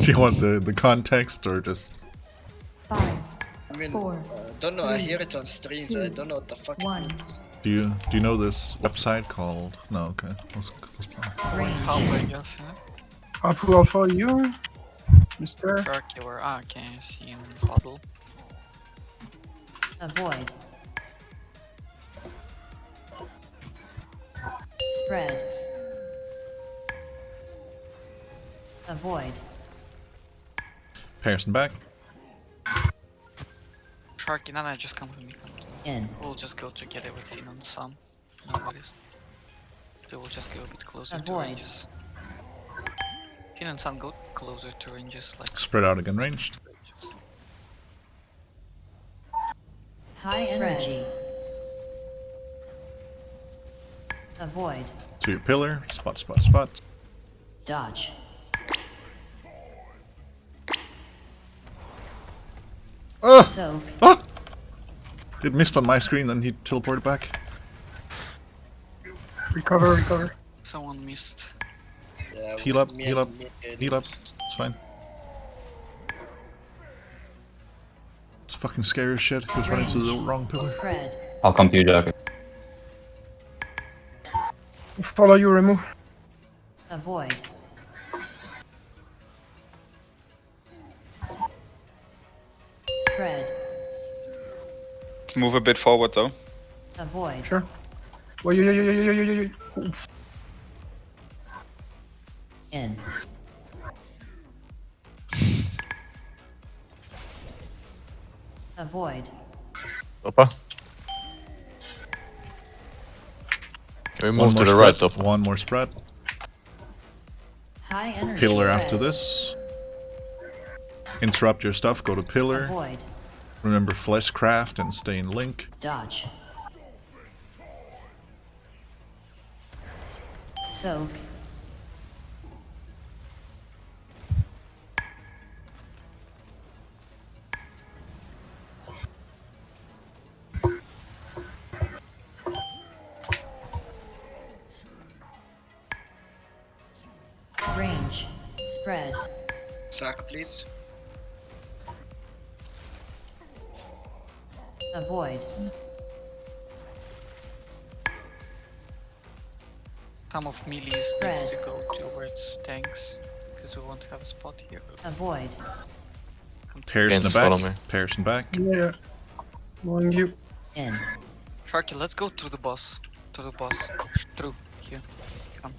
Do you want the context or just? 5, I mean, 4, don't know. I hear it on streams. I 2, don't know what the fuck it 1. means. Do you know this website called? No, okay. Let's play. Range. How I guess, yeah. Apu Alpha, you, Mister. Shark, you were okay, see in puddle. Avoid. Spread. Avoid. Pearson back. Sharky, no, just come with me. In. We'll just go together with Finn and Sam. No worries. They will just go a bit closer to Avoid. ranges. Finn and Sam go closer to ranges, like. Spread out again, ranged. High energy. Avoid. To your pillar. Spot, spot, spot. Dodge. Oh! Soak. Ah! It missed on my screen, then he teleported back. Recover, recover. Someone missed. Yeah, Heal up, me heal and up, me and heal up. missed. It's fine. It's fucking scary as shit. He was running to the wrong pillar. Spread. I'll come to you, Jack. Follow you, remove. Avoid. Spread. Let's move a bit forward though. Avoid. Sure. Well, you. Oof. In. Avoid. Opa. Can we One move to more the right, spread. Opa? One more spread. High energy. Pillar spread. after this. Interrupt your stuff, go to pillar. Avoid. Remember Fleshcraft and stay in link. Dodge. Soak. Range. Spread. Sack, please. Avoid. Some of melees needs Spread. to go towards tanks, because we won't have a spot here. Avoid. Come to Pearson Against, back. follow me. Pearson back. Yeah. Knowing you. In. Sharky, let's go to the boss. To the boss. Through. Here. Come.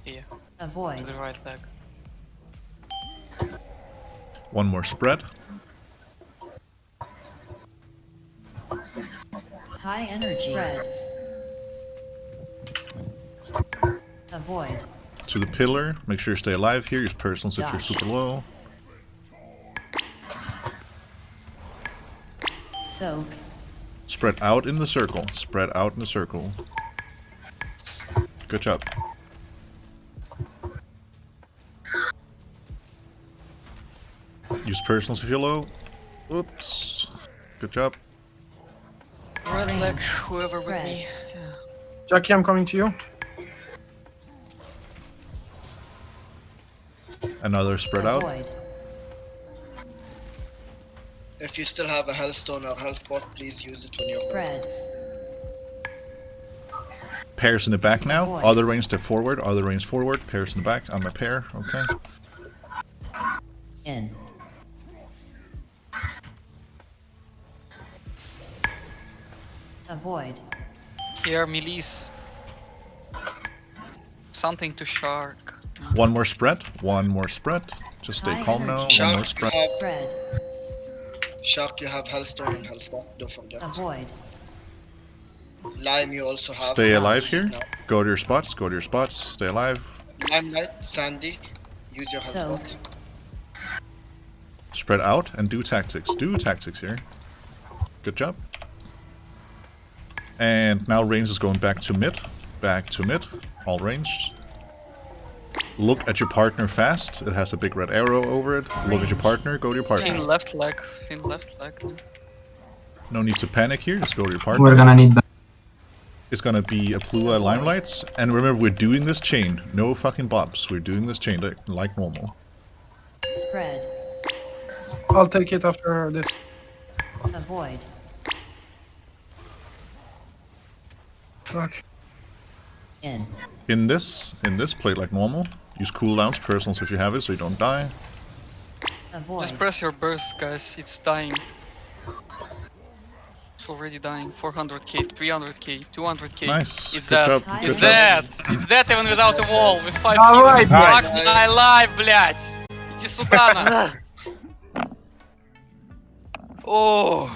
Here. To Avoid. the right leg. One more spread. High energy. Spread. Avoid. To the pillar. Make sure you stay alive here. Use personals if you're Dodge. super low. Soak. Spread out in the circle. Spread out in the circle. Good job. Use personals if you're low. Oops. Good job. Right Range. leg, whoever with Spread. me. Yeah. Jackie, I'm coming to you. Another spread out. Avoid. If you still have a Hellstone or Health Bot, please use it when you're ready. Spread. Pairs in the back now. Avoid. Other range step forward. Other range forward. Pairs in the back. On my pair. Okay. In. Avoid. Here, melees. Something to shark. One more spread. One more spread. Just stay High calm now. energy. One more Shark, spread. you have, Spread. Shark, you have Hellstone and Health Bot. Don't forget. Avoid. Lime, you also have. Stay alive Use it here. now. Go to your spots. Go to your spots. Stay alive. Limelight, Sandy, use your Health So- Bot. Spread out and do tactics. Do tactics here. Good job. And now range is going back to mid. Back to mid. All ranged. Look at your partner fast. It has a big red arrow over it. Look at your partner. Go to your partner. Finn left leg. Finn left leg. No need to panic here. Just go to your We're partner. gonna need that. It's gonna be a Plua Limelights. And remember, we're doing this chain. No fucking bobs. We're doing this chain like normal. Spread. I'll take it after this. Avoid. Fuck. In. In this, play it like normal. Use cooldowns, personals if you have it, so you don't die. Avoid. Just press your burst, guys. It's dying. It's already dying. 400k, 300k, 200k. Nice. It's Good dead. job. It's Good It's job. dead. It's dead even without a wall. With 5 Alright, kills. nice. Max, I alive, блядь. Иди сюда, на. Oh.